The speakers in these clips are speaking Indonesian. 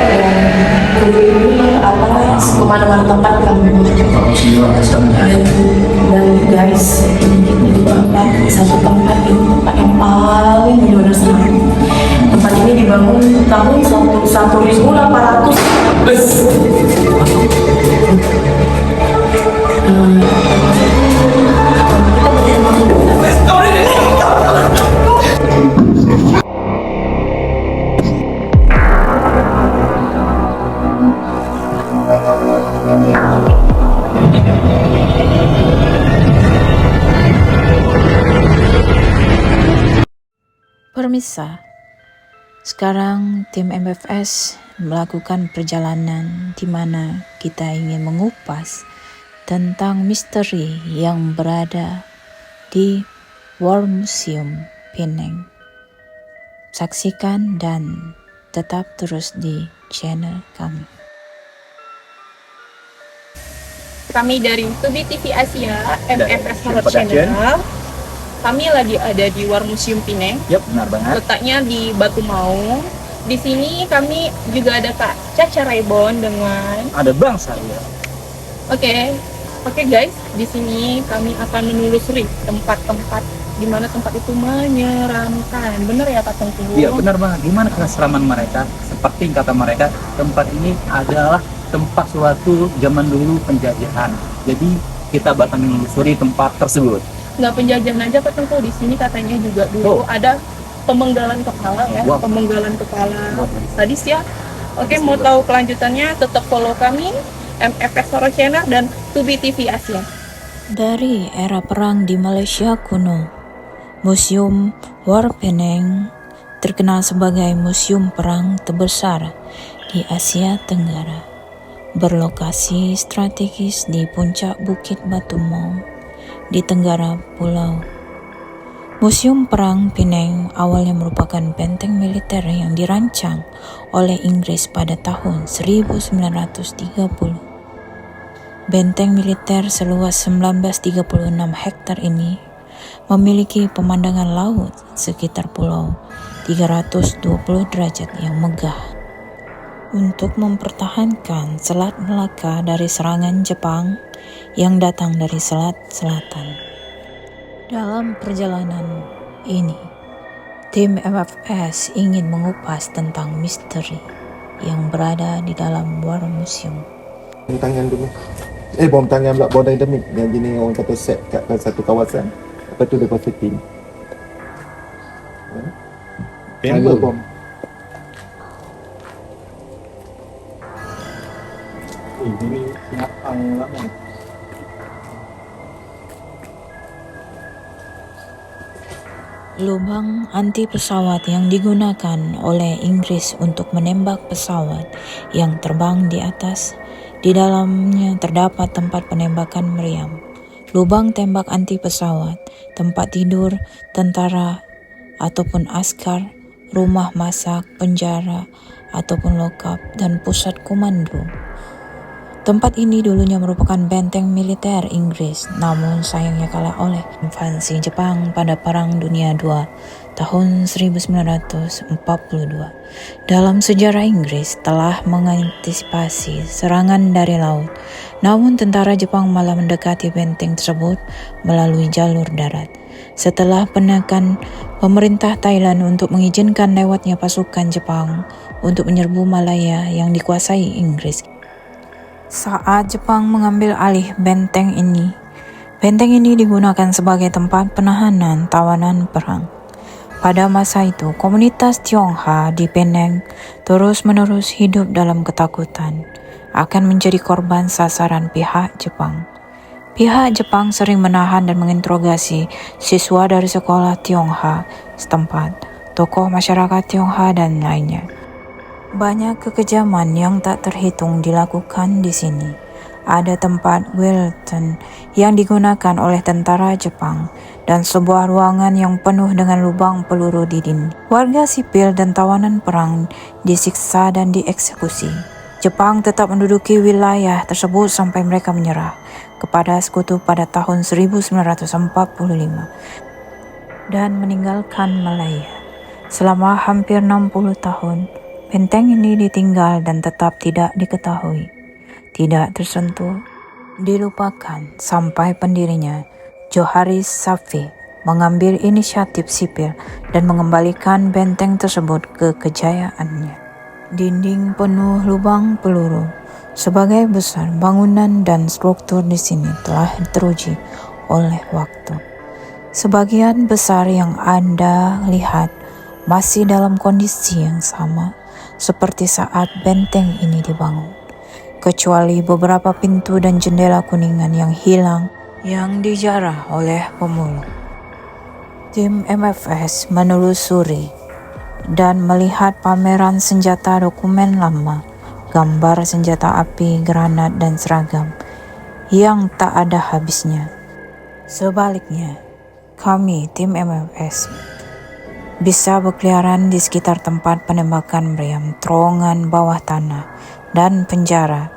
dan keliling ke atas kemana-mana tempat kami dan guys ini satu tempat ini tempat yang paling benar-benar seram. Tempat ini dibangun tahun 1800. Permisa, sekarang tim MFS melakukan perjalanan di mana kita ingin mengupas tentang misteri yang berada di War Museum Penang. Saksikan dan tetap terus di channel kami. Kami dari Tubi TV Asia, MFS Horror Channel. Kami lagi ada di War Museum Penang. Yap, benar banget. Letaknya di Batu Maung. Di sini kami juga ada Kak Caca Raybon dengan Ada Bang saya. Oke guys, di sini kami akan menelusuri tempat-tempat di mana tempat itu menyeramkan. Bener ya Kak Tengku? Iya, benar banget. Gimana keseraman mereka? Seperti kata mereka, tempat ini adalah tempat suatu zaman dulu penjajahan. Jadi kita bakal menelusuri tempat tersebut. Nggak penjajahan aja Kak Tengku, di sini katanya juga dulu ada pemenggalan kepala ya. Wow. Pemenggalan kepala Wow. sadis ya. Oke, mau tahu kelanjutannya tetap follow kami MFS Horror Channel dan Tubi TV Asia. Dari era perang di Malaysia kuno, Museum War Penang terkenal sebagai museum perang terbesar di Asia Tenggara. Berlokasi strategis di puncak Bukit Batu Maung di tenggara pulau. Museum Perang Penang awalnya merupakan benteng militer yang dirancang oleh Inggris pada tahun 1930. Benteng militer seluas 1936 hektar ini memiliki pemandangan laut sekitar pulau 320 derajat yang megah. Untuk mempertahankan Selat Melaka dari serangan Jepang yang datang dari Selat Selatan. Dalam perjalanan ini, tim MFS ingin mengupas tentang misteri yang berada di dalam War Museum. Bom tangan dulu. Bom tangan pula, bom dynamit yang jenis orang kata set kat satu kawasan. Lepas tu dia setting. Paintball bom. Ini siapa lama? Lubang anti pesawat yang digunakan oleh Inggris untuk menembak pesawat yang terbang di atas. Di dalamnya terdapat tempat penembakan meriam, lubang tembak anti pesawat, tempat tidur tentara ataupun askar, rumah masak, penjara ataupun lokap, dan pusat komando. Tempat ini dulunya merupakan benteng militer Inggris, namun sayangnya kalah oleh invasi Jepang pada Perang Dunia II tahun 1942. Dalam sejarah Inggris telah mengantisipasi serangan dari laut, namun tentara Jepang malah mendekati benteng tersebut melalui jalur darat. Setelah penekan pemerintah Thailand untuk mengizinkan lewatnya pasukan Jepang untuk menyerbu Malaya yang dikuasai Inggris. Saat Jepang mengambil alih benteng ini digunakan sebagai tempat penahanan tawanan perang. Pada masa itu, komunitas Tionghoa di Penang terus-menerus hidup dalam ketakutan akan menjadi korban sasaran pihak Jepang. Pihak Jepang sering menahan dan menginterogasi siswa dari sekolah Tionghoa setempat, tokoh masyarakat Tionghoa dan lainnya. Banyak kekejaman yang tak terhitung dilakukan di sini. Ada tempat Wilton yang digunakan oleh tentara Jepang dan sebuah ruangan yang penuh dengan lubang peluru di dinding. Warga sipil dan tawanan perang disiksa dan dieksekusi. Jepang tetap menduduki wilayah tersebut sampai mereka menyerah kepada sekutu pada tahun 1945 dan meninggalkan Malaya. Selama hampir 60 tahun, Benteng ini ditinggal dan tetap tidak diketahui, tidak tersentuh, dilupakan sampai pendirinya, Joharis Safi, mengambil inisiatif sipil dan mengembalikan benteng tersebut ke kejayaannya. Dinding penuh lubang peluru. Sebagai besar, bangunan dan struktur di sini telah teruji oleh waktu. Sebagian besar yang Anda lihat masih dalam kondisi yang sama seperti saat benteng ini dibangun, kecuali beberapa pintu dan jendela kuningan yang hilang yang dijarah oleh pemulung. Tim MFS menelusuri dan melihat pameran senjata dokumen lama, gambar senjata api, granat, dan seragam yang tak ada habisnya. Sebaliknya, kami, tim MFS, bisa berkeliaran di sekitar tempat penembakan meriam, terowongan bawah tanah, dan penjara.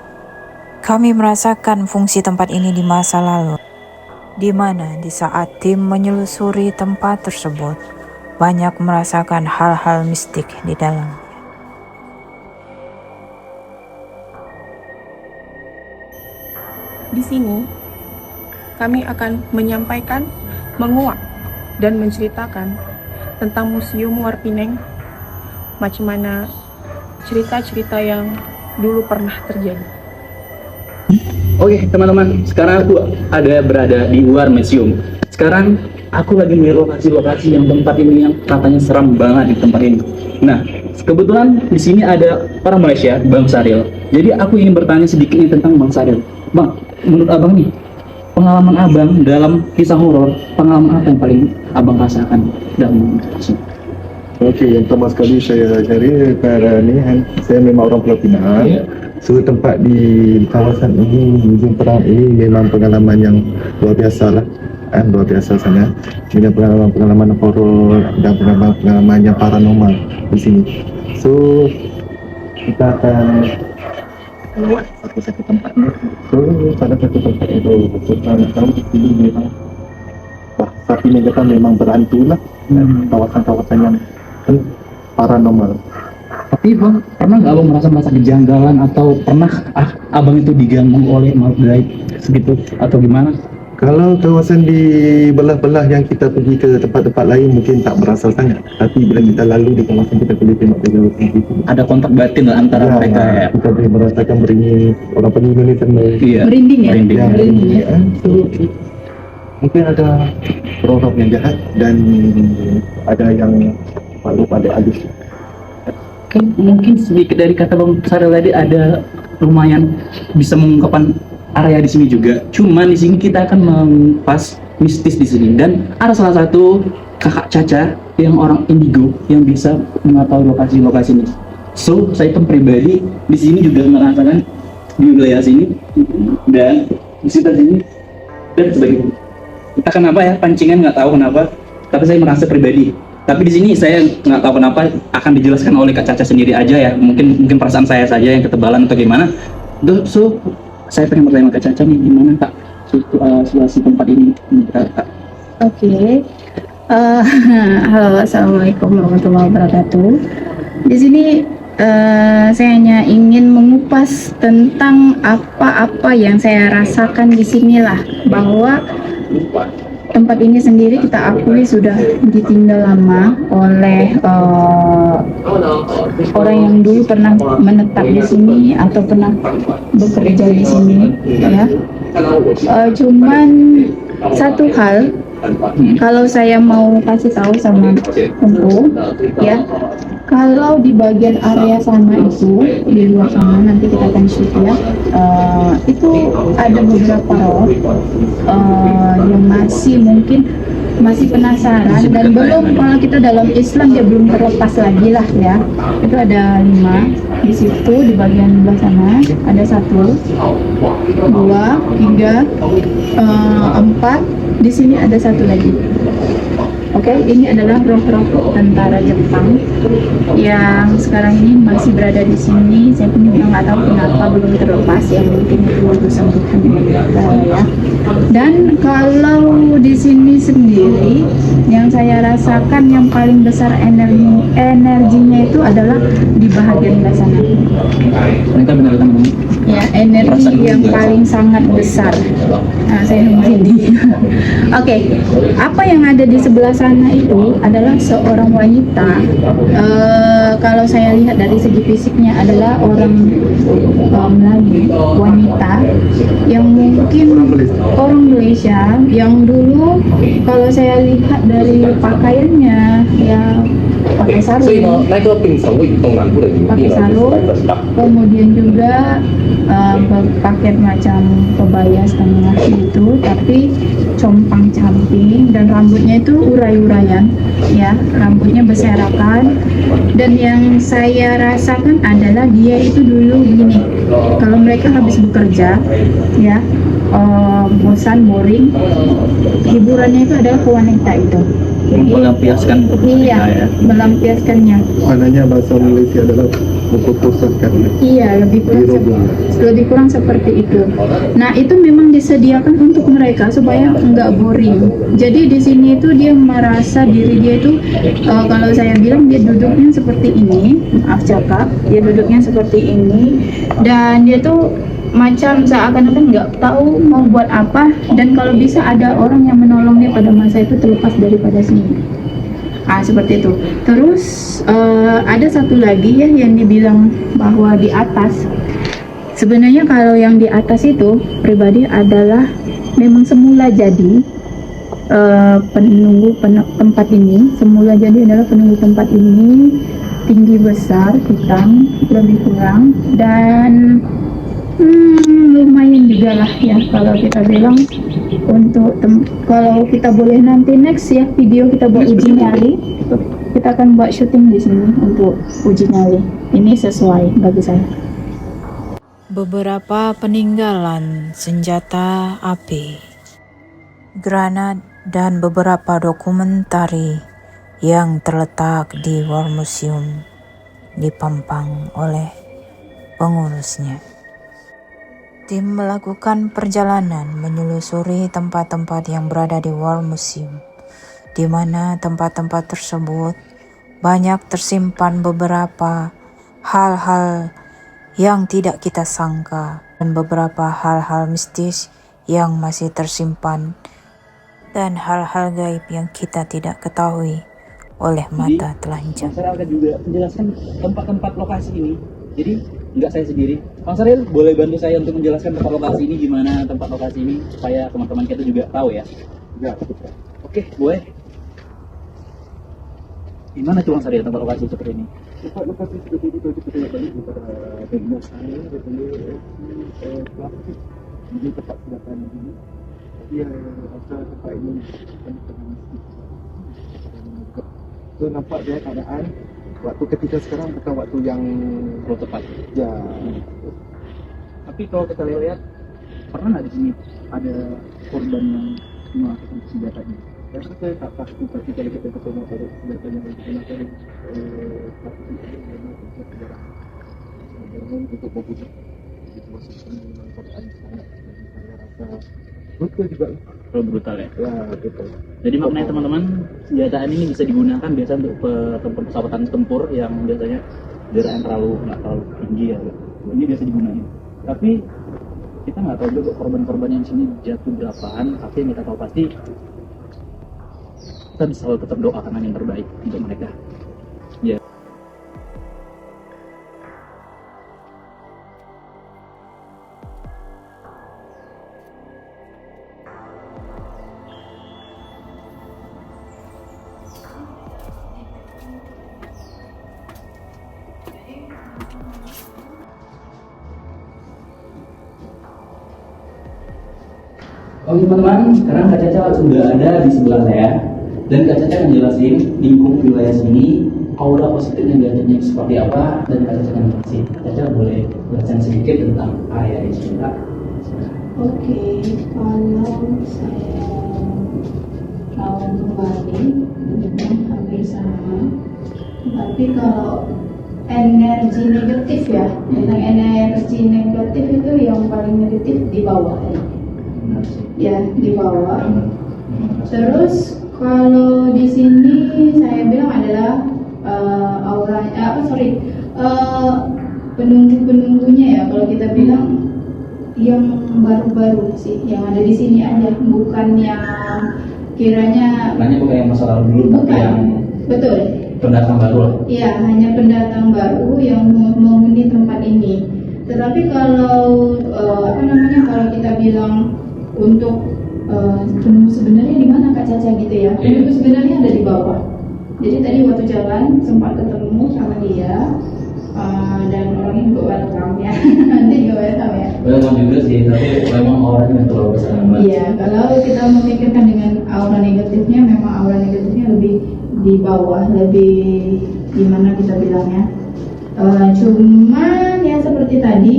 Kami merasakan fungsi tempat ini di masa lalu, di mana di saat tim menyelusuri tempat tersebut, banyak merasakan hal-hal mistik di dalam. Di sini, kami akan menyampaikan, menguak, dan menceritakan tentang Museum Warpineng, macam mana cerita-cerita yang dulu pernah terjadi. Oke teman-teman, sekarang aku berada di luar museum. Sekarang aku lagi di lokasi-lokasi yang tempat ini yang katanya seram banget di tempat ini. Nah, kebetulan di sini ada orang Malaysia, Bang Saril. Jadi aku ingin bertanya sedikit nih tentang Bang Saril. Bang, menurut abang nih, pengalaman abang dalam kisah horor, pengalaman apa yang paling abang rasakan dalam kisah? Okey, yang pertama sekali saya cari saya memang orang Pulau Pinang. So tempat di kawasan ini, Museum Perang ini memang pengalaman yang luar biasa lah. Luar biasa sangat. Ini pengalaman horor dan pengalaman yang paranormal di sini. So kita akan buat satu tempat ni. So pada satu tempat itu kita nak tahu di sini memang sapi negara memang berhantu lah. Kawasan-kawasan yang paranormal. Tapi bang, pernah nggak abang merasa kejanggalan atau pernah abang itu diganggu oleh makhluk gaib segitu atau gimana? Kalau kawasan di belah-belah yang kita pergi ke tempat-tempat lain mungkin tak berasa sangat. Tapi bila kita lalu di kawasan kita boleh tengok ada kontak batin lah antara mereka ya. Kita boleh merasakan beringin, orang penghuni ni sama. Iya. Merinding ya? Merinding. So, mungkin ada roh-roh yang jahat dan ada yang makhluk pada halus. Mungkin sedikit dari kata Bang Saril tadi ada lumayan bisa mengungkapkan area di sini juga. Cuman di sini kita akan mengupas mistis di sini dan ada salah satu kakak Caca yang orang indigo yang bisa mengetahui lokasi-lokasi ini. So saya pun pribadi di sini juga merasakan di wilayah sini dan di sekitar sini dan sebagainya. Entah kenapa ya pancingan nggak tahu kenapa, tapi saya merasa pribadi. Tapi di sini saya nggak tahu kenapa akan dijelaskan oleh Kak Caca sendiri aja ya. Mungkin perasaan saya saja yang ketebalan atau gimana. So saya pengen bertanya Kak Caca nih, gimana Kak situasi tempat ini Kak? Oke. Halo, assalamualaikum warahmatullahi wabarakatuh. Di sini saya hanya ingin mengupas tentang apa-apa yang saya rasakan di sinilah, bahwa tempat ini sendiri kita akui sudah ditinggal lama oleh orang yang dulu pernah menetap di sini atau pernah bekerja di sini, ya. Cuman satu hal, kalau saya mau kasih tahu sama Empu, ya, kalau di bagian area sana itu, di luar sana nanti kita akan shoot ya, itu ada beberapa roh yang masih penasaran dan belum, kalau kita dalam Islam dia belum terlepas lagi lah ya. Itu ada 5 di situ, di bagian sebelah sana ada 1, 2, 3, 4, di sini ada 1 lagi. Oke, ini adalah roh-roh tentara Jepang yang sekarang ini masih berada di sini. Saya pun juga nggak tahu kenapa belum terlepas, ya mungkin itu urusan Tuhan ya. Dan kalau di sini sendiri yang saya rasakan yang paling besar energinya itu adalah di bahagian belah sana. Mereka benar teman-teman. Ya, energi yang paling sangat besar. Nah, saya nungguin ini. Oke, apa yang ada di sebelah sana itu adalah seorang wanita. Kalau saya lihat dari segi fisiknya adalah orang Melayu, wanita yang mungkin orang Malaysia yang dulu kalau saya lihat dari pakaiannya ya pakai sarung, kemudian juga pakai macam kebaya setengah itu, tapi compang camping dan rambutnya itu urai-uraian, ya rambutnya berserakan. Dan yang saya rasakan adalah dia itu dulu gini, kalau mereka habis bekerja, ya bosan, boring, hiburannya itu adalah ke wanita itu. Melampiaskan Iya, melampiaskannya. Maknanya bahasa Malaysia adalah memfokuskan. Iya, lebih kurang seperti itu. Nah, itu memang disediakan untuk mereka supaya nggak boring. Jadi di sini itu dia merasa diri dia itu kalau saya bilang dia duduknya seperti ini, maaf cakap, dia duduknya seperti ini dan dia tuh macam seakan-akan nggak tahu mau buat apa, dan kalau bisa ada orang yang menolong dia pada masa itu terlepas daripada sini. Seperti itu. Terus ada satu lagi ya yang dibilang bahwa di atas. Sebenarnya kalau yang di atas itu pribadi adalah memang semula jadi penunggu tempat ini. Semula jadi adalah penunggu tempat ini, tinggi besar, hitam, lebih kurang, dan lumayan juga lah ya kalau kita bilang untuk kalau kita boleh nanti next ya video kita buat uji nyali, kita akan buat syuting di sini untuk uji nyali. Ini sesuai bagi saya. Beberapa peninggalan senjata api, granat, dan beberapa dokumentari yang terletak di War Museum dipampang oleh pengurusnya. Tim melakukan perjalanan menyelusuri tempat-tempat yang berada di War Museum, di mana tempat-tempat tersebut banyak tersimpan beberapa hal-hal yang tidak kita sangka dan beberapa hal-hal mistis yang masih tersimpan dan hal-hal gaib yang kita tidak ketahui oleh mata telanjang. Bang Saril akan juga menjelaskan tempat-tempat lokasi ini. Jadi nggak saya sendiri. Bang Saril boleh bantu saya untuk menjelaskan tempat lokasi ini, gimana tempat lokasi ini supaya teman-teman kita juga tahu ya. Ya, Oke, boleh. Gimana tuh Bang Saril tempat lokasi seperti ini? tempat lokasi seperti itu kita lihat balik kepada bagian saya dulu plastik di tempat sebelah ini. Dia rasa tempat ini so nampak dia keadaan waktu ketika sekarang bukan waktu yang tepat. ya. Tapi kalau kita lihat, pernah nggak di sini ada korban yang melakukan senjata ini? Yang saya tak pasti tapi kalau kita ketemu pada senjata yang digunakan pasti memang sejarah untuk membunuh situasi ini memang keadaan sangat saya rasa betul juga. Brutal ya? Ya betul. Jadi maknanya teman-teman, senjata ini bisa digunakan biasa untuk pesawatan tempur yang biasanya jarak yang nggak terlalu tinggi ya. Ini biasa digunakan. Tapi kita nggak tahu juga korban-korban yang sini jatuh berapaan. Tapi yang kita tahu pasti kita bisa selalu tetap doakan yang terbaik untuk mereka. Ya. Oke teman-teman, sekarang Kak Caca sudah ada di sebelah saya dan Kak Caca akan jelasin lingkup wilayah sini, aura positif dan negatifnya seperti apa, dan Kak Caca akan jelasin. Kak Caca boleh jelasin sedikit tentang area ini kita. Oke, kalau saya rawat kembali memang hampir sama, tapi kalau energi negatif ya, tentang energi negatif itu yang paling negatif di bawah ya, di bawah. Terus Kalau di sini saya bilang adalah penunggu-penunggunya ya. Kalau kita bilang yang baru-baru sih, yang ada di sini aja, bukan yang kiranya. Nanya bukan yang masa lalu dulu, tapi Bukan. yang Betul. pendatang baru lah. Iya, hanya pendatang baru yang menghuni tempat ini. Tetapi kalau kalau kita bilang untuk penunggu sebenarnya di mana Kak Caca gitu ya? Penunggu sebenarnya ada di bawah. Jadi tadi waktu jalan sempat ketemu sama dia dan orangnya juga welcome ya. Nanti juga welcome ya. Welcome juga sih, tapi memang orangnya terlalu besar banget. Iya, kalau kita memikirkan dengan aura negatifnya, memang aura negatifnya lebih di bawah, lebih gimana kita bilangnya. Cuman ya seperti tadi,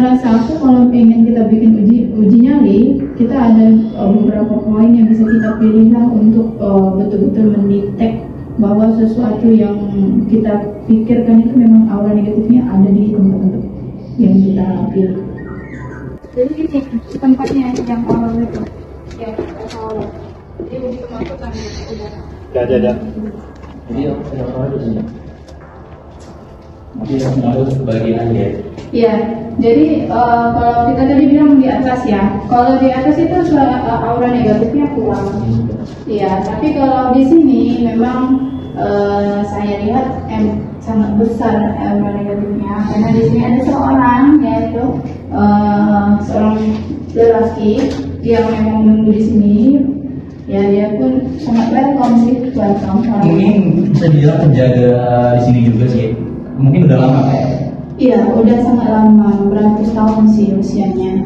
rasa aku kalau pengen kita bikin uji nyali, kita ada beberapa poin yang bisa kita pilih lah untuk betul-betul mendetek bahwa sesuatu yang kita pikirkan itu memang aura negatifnya ada di tempat-tempat yang kita pilih. Jadi ini tempatnya yang awal itu, yang awal. Jadi begitu masuk kan udah. Ada. Jadi yang awal itu sini. Mungkin yang awal bagian ya. Iya, jadi kalau kita tadi bilang di atas ya, kalau di atas itu aura negatifnya kurang. Iya, tapi kalau di sini memang saya lihat sangat besar aura negatifnya, karena di sini ada seorang yaitu seorang lelaki yang memang menunggu di sini. Ya dia pun sangat welcome sih, welcome. Mungkin bisa dibilang penjaga di sini juga sih. Mungkin udah lama kayak. Iya, udah sangat lama, beratus tahun sih usianya.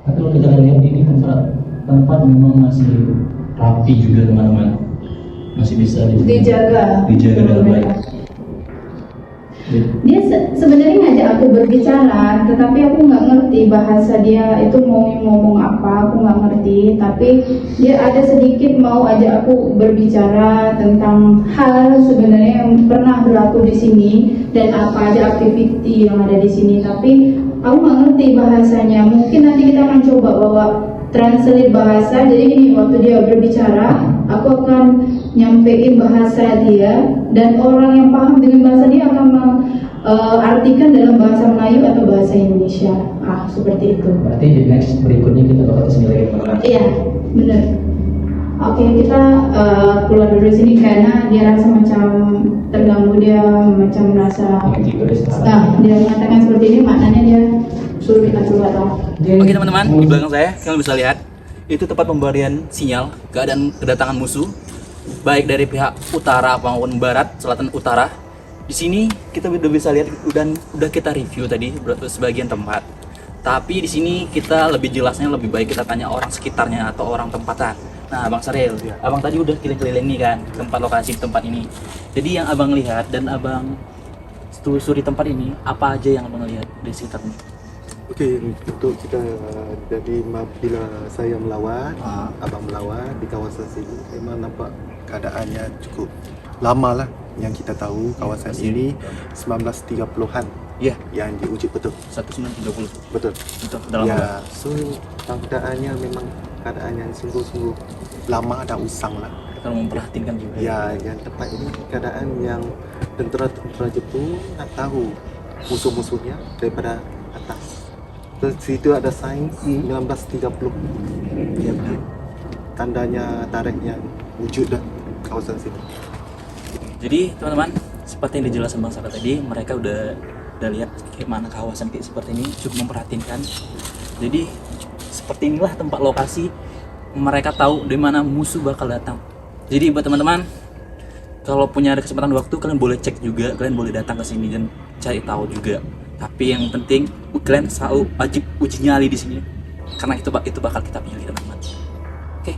Tapi kalau kita lihat ini tempat memang masih rapi juga teman-teman, masih bisa dijaga dengan baik. Dia sebenarnya ngajak aku berbicara, tetapi aku nggak ngerti bahasa dia itu mau ngomong apa, aku nggak ngerti. Tapi dia ada sedikit mau ajak aku berbicara tentang hal sebenarnya yang pernah berlaku di sini dan apa aja aktiviti yang ada di sini. Tapi aku nggak ngerti bahasanya. Mungkin nanti kita akan coba bawa translate bahasa. Jadi gini, waktu dia berbicara, aku akan nyampein bahasa dia, dan orang yang paham dengan bahasa dia akan artikan dalam bahasa Melayu atau bahasa Indonesia. Seperti itu. Berarti di next berikutnya kita bakal kesini lagi teman-teman. Iya, benar. Oke, kita keluar dari sini karena dia rasa macam terganggu, dia macam merasa. Dia mengatakan seperti ini, maknanya dia suruh kita keluar. Oke teman-teman, di belakang saya kalian bisa lihat itu tempat pemberian sinyal kedatangan musuh, baik dari pihak utara maupun barat, selatan, utara. Di sini kita udah bisa lihat udah kita review tadi sebagian tempat. Tapi di sini kita lebih jelasnya lebih baik kita tanya orang sekitarnya atau orang tempatan. Nah, Bang Saril, Abang tadi udah keliling-keliling nih kan tempat lokasi tempat ini. Jadi yang Abang lihat dan Abang telusuri tempat ini, apa aja yang Abang lihat di sekitarnya? Okey, untuk kita jadi bila saya melawat, abang melawat di kawasan sini, memang nampak keadaannya cukup lama lah. Yang kita tahu kawasan ini 1930-an yang diuji betul. 1930. Betul. Itu dalam Ya, so keadaannya memang keadaan yang sungguh-sungguh lama dan usang lah. Kalau memperhatikan juga. Ya, yang tepat ini keadaan yang tentera Jepun nak tahu musuh-musuhnya daripada atas. Terus situ ada sains 1930. Ya, benar. Tandanya tarikh yang wujud dah kawasan sini. Jadi teman-teman, seperti yang dijelaskan Bang Saril tadi, mereka udah lihat kayak mana kawasan kayak seperti ini, cukup memperhatikan. Jadi seperti inilah tempat lokasi, mereka tahu di mana musuh bakal datang. Jadi buat teman-teman, kalau punya ada kesempatan waktu, kalian boleh cek juga, kalian boleh datang ke sini dan cari tahu juga. Tapi yang penting kalian selalu wajib uji nyali di sini, karena itu bakal kita pilih teman-teman. Oke.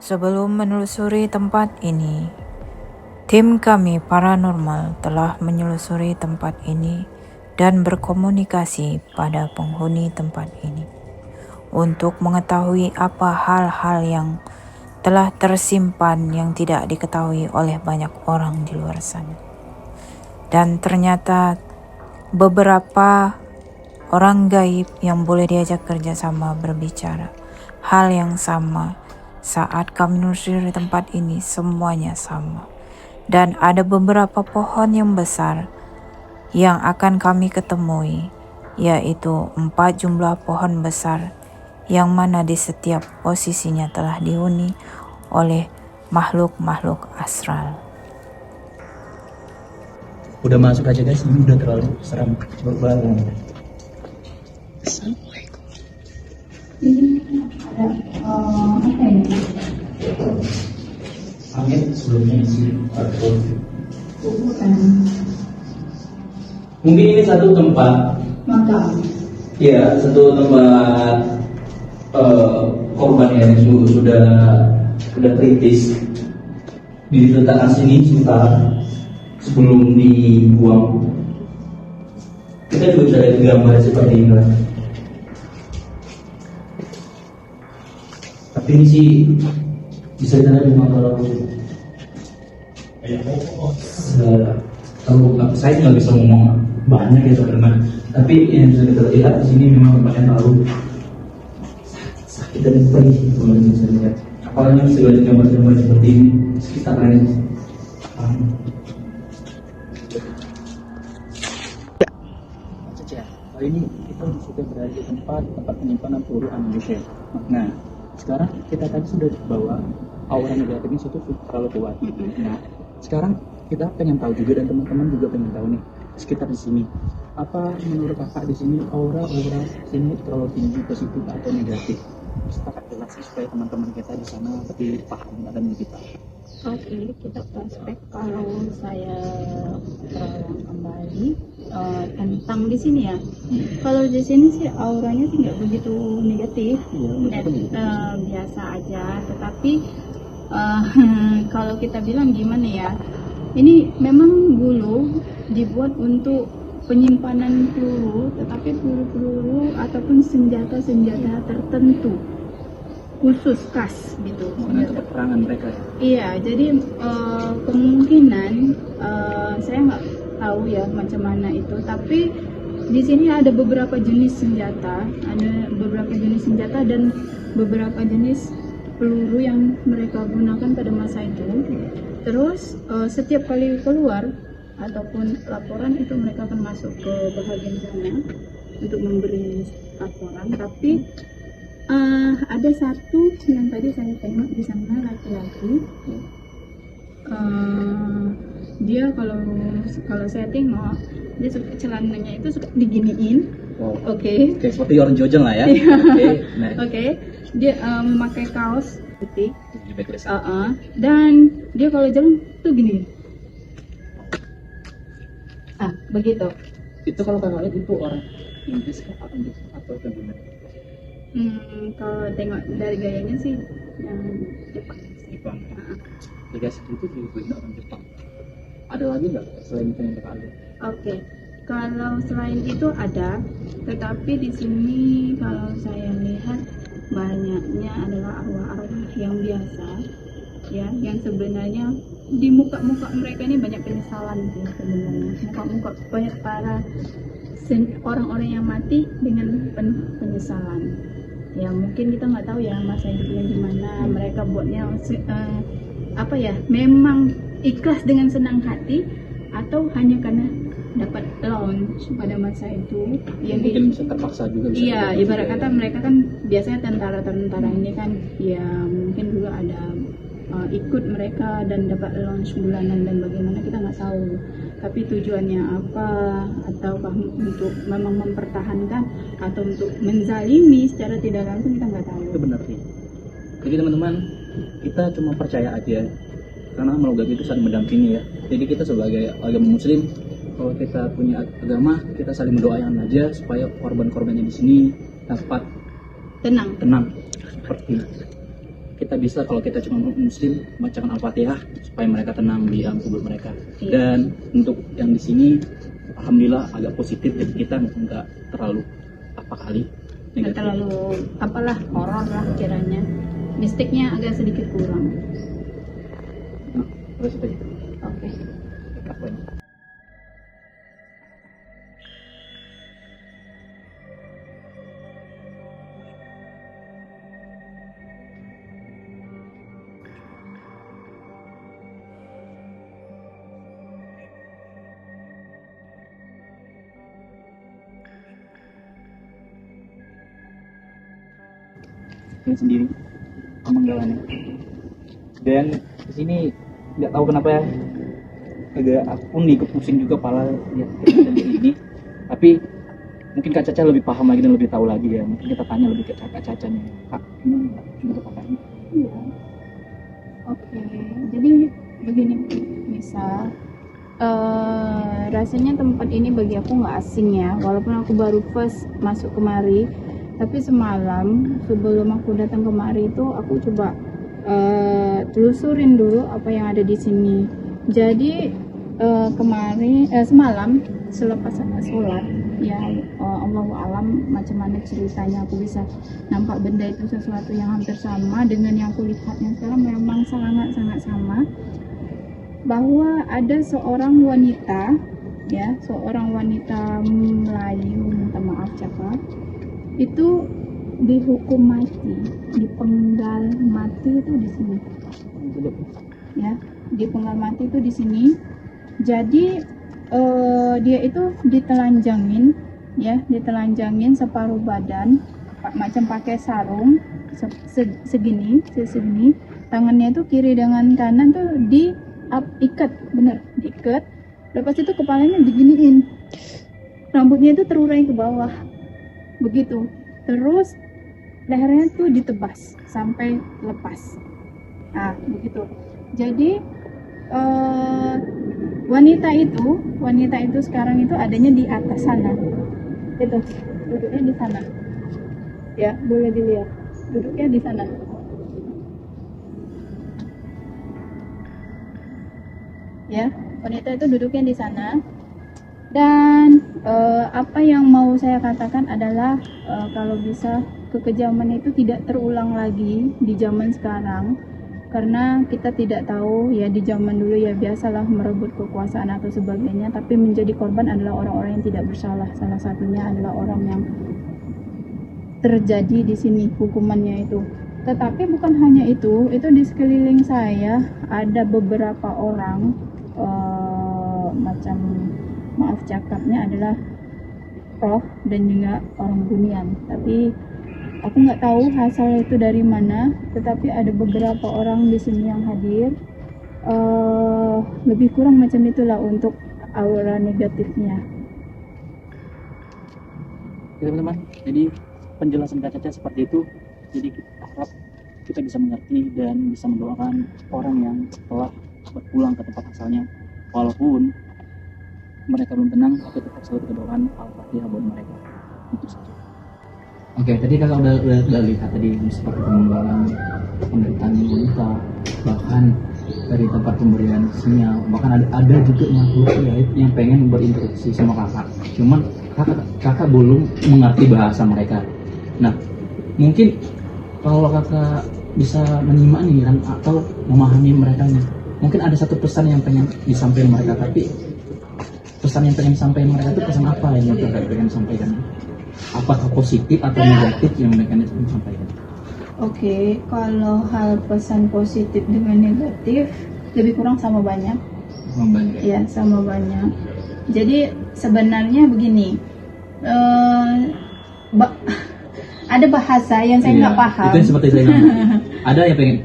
Sebelum menelusuri tempat ini, tim kami paranormal telah menyelusuri tempat ini dan berkomunikasi pada penghuni tempat ini untuk mengetahui apa hal-hal yang telah tersimpan yang tidak diketahui oleh banyak orang di luar sana. Dan ternyata beberapa orang gaib yang boleh diajak kerjasama berbicara hal yang sama saat kami menelusuri tempat ini, semuanya sama. Dan ada beberapa pohon yang besar yang akan kami ketemui, yaitu 4 jumlah pohon besar yang mana di setiap posisinya telah dihuni oleh makhluk-makhluk astral. Udah masuk aja guys, ini udah terlalu seram. Coba angin sebelumnya isi mungkin ini satu tempat Makam. ya, satu tempat korban yang sudah kritis diletakkan sini sebentar sebelum dibuang. Kita juga bisa lihat gambar seperti ini lah. Tapi ini sih bisa kita cuma kalau saya nggak bisa ngomong banyak ya teman-teman. Tapi yang bisa kita lihat di sini memang tempatnya terlalu sakit dan perih, teman-teman bisa lihat. Apalagi segala gambar-gambar seperti ini sekitarnya. Kali ini kita sudah berada di tempat penyimpanan peluru ammunition. Nah, sekarang kita tadi sudah bawa aura negatifnya itu terlalu kuat. Nah, sekarang kita pengen tahu juga dan teman-teman juga pengen tahu nih sekitar di sini. Apa menurut kakak di sini aura sini terlalu tinggi, positif atau negatif? Kakak jelasin supaya teman-teman kita di sana lebih paham dengan kita. Oke, kita prospek kalau saya terulang kembali tentang di sini ya. Kalau di sini sih auranya sih nggak begitu negatif, biasa aja. Tetapi kalau kita bilang gimana ya, ini memang dulu dibuat untuk penyimpanan peluru, tetapi peluru-peluru ataupun senjata-senjata tertentu khusus khas gitu. Untuk peperangan mereka. Iya, jadi kemungkinan saya nggak tahu ya macam mana itu, tapi di sini ada beberapa jenis senjata, dan beberapa jenis peluru yang mereka gunakan pada masa itu. Terus setiap kali keluar ataupun laporan itu mereka akan masuk ke bahagian sana untuk memberi laporan, tapi ada satu yang tadi saya tengok di sana laki-laki, dia kalau saya tengok dia suka celananya itu suka diginiin. Oke. Seperti orang Jojeng lah ya. Oke. Dia memakai kaos putih. Dan dia kalau jalan tuh gini. Begitu. Itu kalau kakak lihat itu orang Inggris atau gimana? Kalau tengok dari gayanya sih yang Jepang. Dikasih itu juga orang Jepang. Ada lagi nggak selain itu yang kakak lihat? Oke. Kalau selain itu ada, tetapi di sini kalau saya lihat banyaknya adalah arwah-arwah yang biasa, ya, yang sebenarnya di muka-muka mereka ini banyak penyesalan sih sebenarnya. Muka-muka banyak para orang-orang yang mati dengan penuh penyesalan. Ya mungkin kita nggak tahu ya masa hidupnya gimana, mereka buatnya memang ikhlas dengan senang hati atau hanya karena dapat lounge pada masa itu yang mungkin bisa terpaksa juga. Iya, ibarat kata mereka kan biasanya tentara ini kan ya mungkin juga ada ikut mereka dan dapat lounge bulanan dan bagaimana kita nggak tahu, tapi tujuannya apa, ataukah untuk memang mempertahankan atau untuk menzalimi secara tidak langsung kita nggak tahu. Itu benar sih. Jadi teman-teman, kita cuma percaya aja karena Melogapi itu saling mendampingi ya. Jadi kita sebagai agama muslim, kalau kita punya agama, kita saling mendoakan aja supaya korban-korbannya di sini dapat tenang. Seperti kita bisa, kalau kita cuma muslim, bacakan Al-Fatihah supaya mereka tenang di alam kubur mereka. Dan untuk yang di sini alhamdulillah agak positif, jadi kita nggak terlalu apa kali Nggak terlalu apalah horor lah kiranya. Mistiknya agak sedikit kurang. Terus itu aja. Oke. Apa ini? Ini sendiri pemenggalannya. Dan di sini nggak tahu kenapa ya, agak aku pun ikut pusing juga pala lihat ini. Tapi mungkin Kak Caca lebih paham lagi dan lebih tahu lagi ya. Mungkin kita tanya lebih ke Kak Caca nih. Kak, gimana menurut kakaknya? Iya. Oke. Jadi begini, misal rasanya tempat ini bagi aku nggak asing ya, walaupun aku baru first masuk kemari. Tapi semalam sebelum aku datang kemari itu aku coba telusurin dulu apa yang ada di sini. Jadi semalam selepas sholat ya, Allahu alam macam mana ceritanya aku bisa nampak benda itu sesuatu yang hampir sama dengan yang aku lihatnya sekarang, memang sangat sama, bahwa ada seorang wanita ya, seorang wanita Melayu, minta maaf cakap, itu dihukum mati, dipenggal mati itu di sini ya, dipenggal mati itu di sini. Jadi dia itu ditelanjangin ya, ditelanjangin separuh badan macam pakai sarung segini, tangannya itu kiri dengan kanan tuh diikat, bener diikat. Lepas itu kepalanya diginiin, rambutnya itu terurai ke bawah begitu, terus lehernya tuh ditebas sampai lepas. Nah begitu. Jadi wanita itu sekarang itu adanya di atas sana, itu duduknya di sana ya, boleh dilihat duduknya di sana. Ya, wanita itu duduknya di sana. Dan apa yang mau saya katakan adalah kalau bisa kekejaman itu tidak terulang lagi di zaman sekarang, karena kita tidak tahu ya, di zaman dulu ya biasalah merebut kekuasaan atau sebagainya, tapi menjadi korban adalah orang-orang yang tidak bersalah. Salah satunya adalah orang yang terjadi di sini hukumannya itu. Tetapi bukan hanya itu di sekeliling saya ada beberapa orang macam maaf cakapnya adalah roh dan juga orang bunian, tapi aku nggak tahu asal itu dari mana. Tetapi ada beberapa orang di sini yang hadir, lebih kurang macam itulah untuk aura negatifnya. Ya, teman-teman, jadi penjelasan Kak Caca seperti itu. Jadi kita harap kita bisa mengerti dan bisa mendoakan orang yang telah berpulang ke tempat asalnya, walaupun mereka belum tenang, tapi tetap selalu kita doakan Al-Fatihah buat mereka. Itu saja. Oke, tadi kakak udah lihat tadi seperti pengembangan penderitaan wanita, bahkan dari tempat pemberian sinyal, bahkan ada juga makhluk gaib yang pengen berinteraksi sama kakak. Cuman kakak belum mengerti bahasa mereka. Nah, mungkin kalau kakak bisa menyimak nih kan, atau memahami mereka nih, mungkin ada satu pesan yang pengen disampaikan mereka, tapi pesan yang pengen disampaikan mereka itu pesan apa yang kakak pengen sampaikan? Apakah positif atau negatif yang mereka sampaikan? Oke, kalau hal pesan positif dengan negatif lebih kurang sama banyak. Ya, sama banyak. Jadi sebenarnya begini, ada bahasa yang saya nggak paham. Itu yang seperti saya ngomong. Ada yang pengen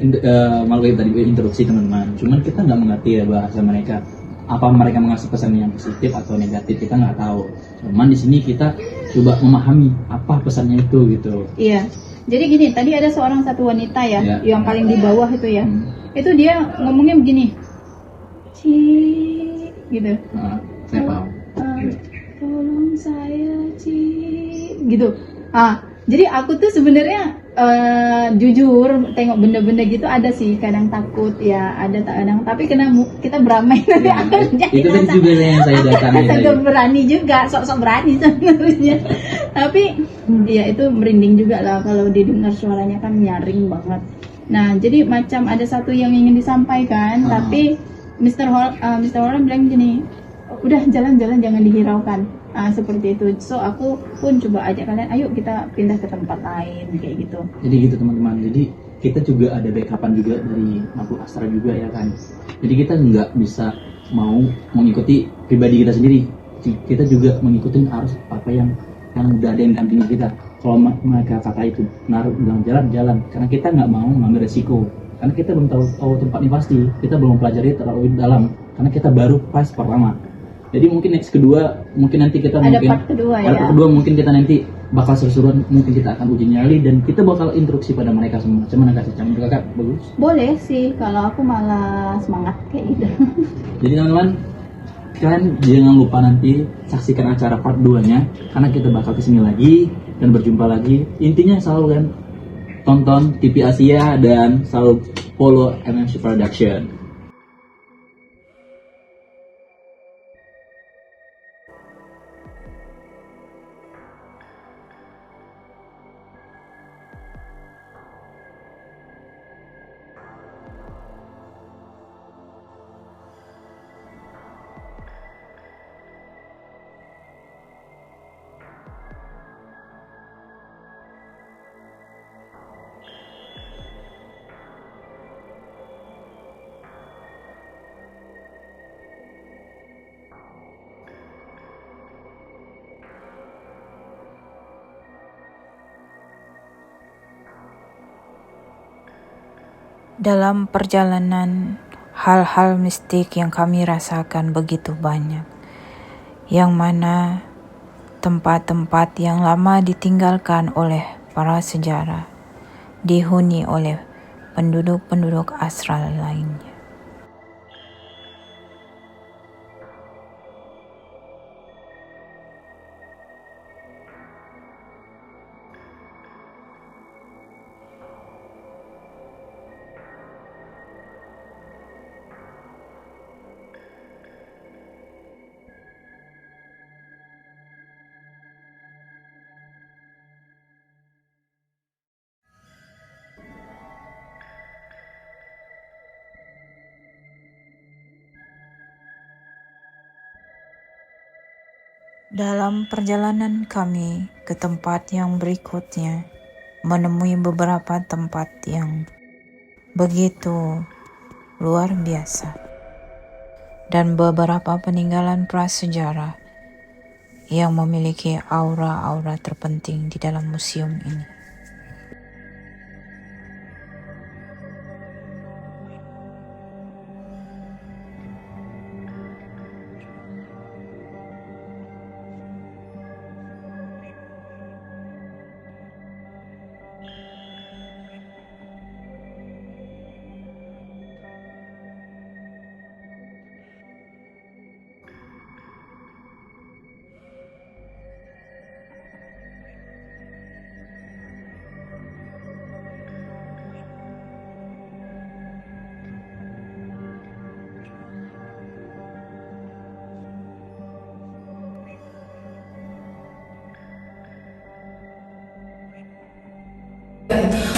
malu tadi introduksi teman-teman. Cuman kita nggak mengerti ya bahasa mereka. Apa mereka mengasih pesan yang positif atau negatif, kita nggak tahu. Cuman di sini kita coba memahami apa pesannya itu gitu. Iya. Jadi gini, tadi ada satu wanita ya, yang paling di bawah itu ya. Itu dia ngomongnya begini, Ci, gitu. Saya paham. Tolong saya, Ci, gitu. Jadi aku tuh sebenarnya jujur tengok benda-benda gitu ada sih kadang takut ya, ada kadang, tapi kena kita beramai nanti akhirnya Itu tadi juga yang saya datangi tadi. agak berani juga, sok-sok berani sebenarnya. Tapi ya itu merinding juga lah kalau didengar suaranya kan nyaring banget. Nah jadi macam ada satu yang ingin disampaikan, tapi Mr. Holland bilang gini, udah jalan-jalan jangan dihiraukan. Seperti itu. So aku pun coba ajak kalian, ayo kita pindah ke tempat lain kayak gitu. Jadi gitu teman-teman. Jadi kita juga ada backupan juga dari Makhluk Astra juga ya kan. Jadi kita nggak bisa mau mengikuti pribadi kita sendiri. Kita juga mengikuti arus apa yang udah ada yang dampingi kita. Kalau mereka kata itu naruh bilang jalan, karena kita nggak mau ngambil resiko. Karena kita belum tahu tempatnya pasti. Kita belum pelajari terlalu dalam. Karena kita baru pas pertama. Jadi mungkin next kedua, mungkin nanti kita Ada mungkin part kedua ya. part kedua mungkin kita nanti bakal seru-seruan, mungkin kita akan uji nyali dan kita bakal instruksi pada mereka semua. Cuman kasih campur kakak bagus. Boleh sih, kalau aku malah semangat kayak gitu. Jadi teman-teman, kalian jangan lupa nanti saksikan acara part 2-nya karena kita bakal kesini lagi dan berjumpa lagi. Intinya selalu kan tonton TV Asia dan selalu follow MMC Production. Dalam perjalanan, hal-hal mistik yang kami rasakan begitu banyak, yang mana tempat-tempat yang lama ditinggalkan oleh para sejarah, dihuni oleh penduduk-penduduk astral lainnya. Dalam perjalanan kami ke tempat yang berikutnya, menemui beberapa tempat yang begitu luar biasa dan beberapa peninggalan prasejarah yang memiliki aura-aura terpenting di dalam museum ini.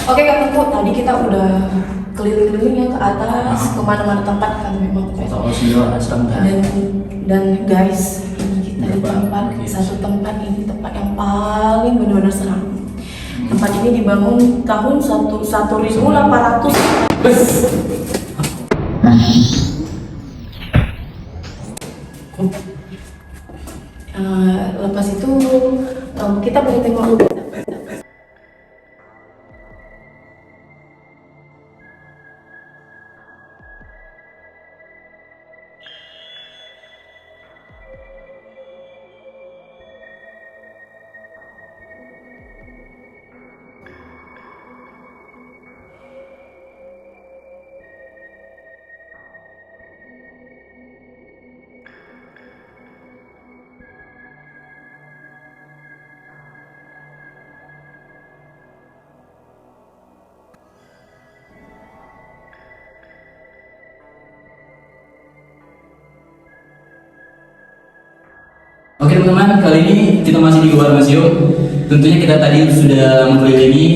Oke kakakku, tadi kita udah keliling-keliling ya ke atas, kemana-mana tempat kan memang. Dan guys, ini kita di satu tempat ini tempat yang paling benar-benar seram. Tempat ini dibangun tahun 1800. Lepas itu kita boleh tengok dulu. Oke teman-teman, kali ini kita masih di luar museum. Tentunya kita tadi sudah mengelilingi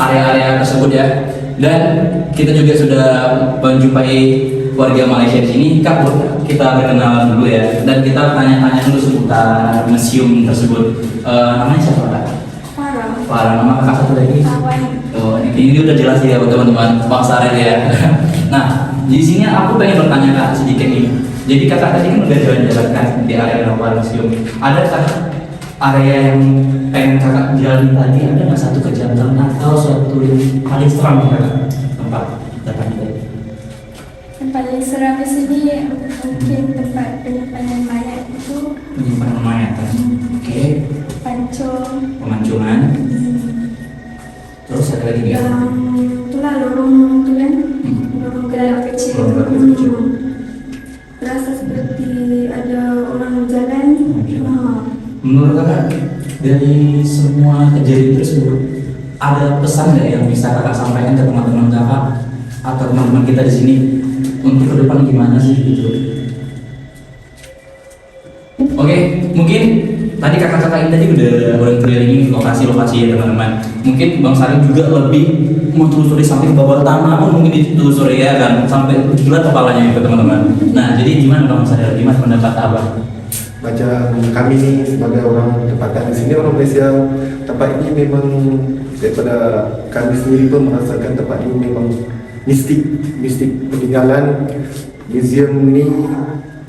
area-area tersebut ya. Dan kita juga sudah menjumpai warga Malaysia di sini. Kak, kita berkenalan dulu ya. Dan kita tanya-tanya dulu seputar museum tersebut. Namanya siapa Kak? Farah. Nama kakak satu lagi? Oh, ini udah jelas ya buat teman-teman. Bang Sarel ya. Nah, di sini aku pengen bertanya Kak sedikit nih. Jadi kakak tadi kan udah jalan-jalan kan di area Luar Museum. Adakah area yang pengen kakak jalan tadi? Ada nggak satu kejanggalan atau suatu yang paling seram kakak tempat datang tadi? Yang paling seram di sini mungkin tempat penyimpanan mayat itu Penyimpanan mayat kan? Oke. pancung, Pemancingan. Terus ada lagi nggak? yang itulah lorong itu kan, lorong gerak kecil. Lorong gerak kecil. Berasa seperti ada orang jalan. Menurut kakak dari semua kejadian tersebut ada pesan nggak yang bisa kakak sampaikan ke teman-teman kakak atau teman-teman kita di sini untuk ke depan gimana sih gitu? Oke, mungkin tadi kakak-kakak ini tadi udah keliling lokasi-lokasi ya teman-teman. Mungkin Bang Salim juga lebih mau telusuri sampai ke bawah tanah pun mungkin ditelusuri ya kan sampai gila kepalanya itu teman-teman. Nah jadi gimana Bang Salim? Gimana pendapat abang? Macam kami ni sebagai orang tempatan di sini, orang Malaysia, tempat ini memang daripada kami sendiri pun merasakan tempat ini memang mistik peninggalan. Museum ni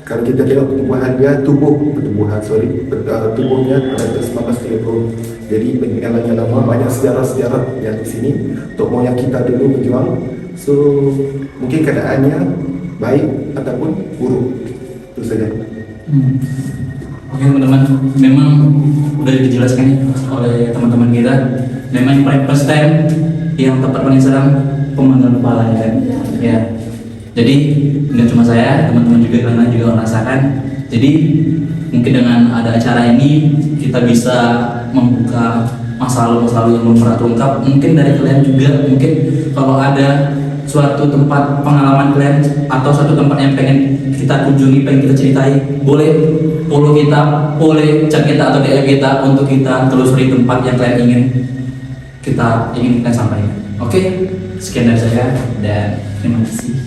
kalau kita tengok pertumbuhan dia, tubuhnya pada 1930. Jadi peninggalan yang lama, banyak sejarah-sejarah yang di sini untuk moyang kita dulu berjuang. So mungkin keadaannya baik ataupun buruk, itu saja. Oke teman-teman, memang udah dijelaskan nih oleh teman-teman kita. Memang yang paling first time yang tempat paling seram pemandangan kepala ya kan? Ya. Jadi nggak cuma saya, teman-teman juga kalian juga merasakan. Jadi mungkin dengan ada acara ini kita bisa membuka masa lalu yang belum pernah terungkap. Mungkin dari kalian juga, mungkin kalau ada suatu tempat pengalaman kalian atau suatu tempat yang pengen kita kunjungi, pengen kita ceritai, boleh follow kita, boleh chat kita atau DM kita untuk kita telusuri tempat yang kalian ingin kita sampaikan. Oke, sekian dari saya dan terima kasih.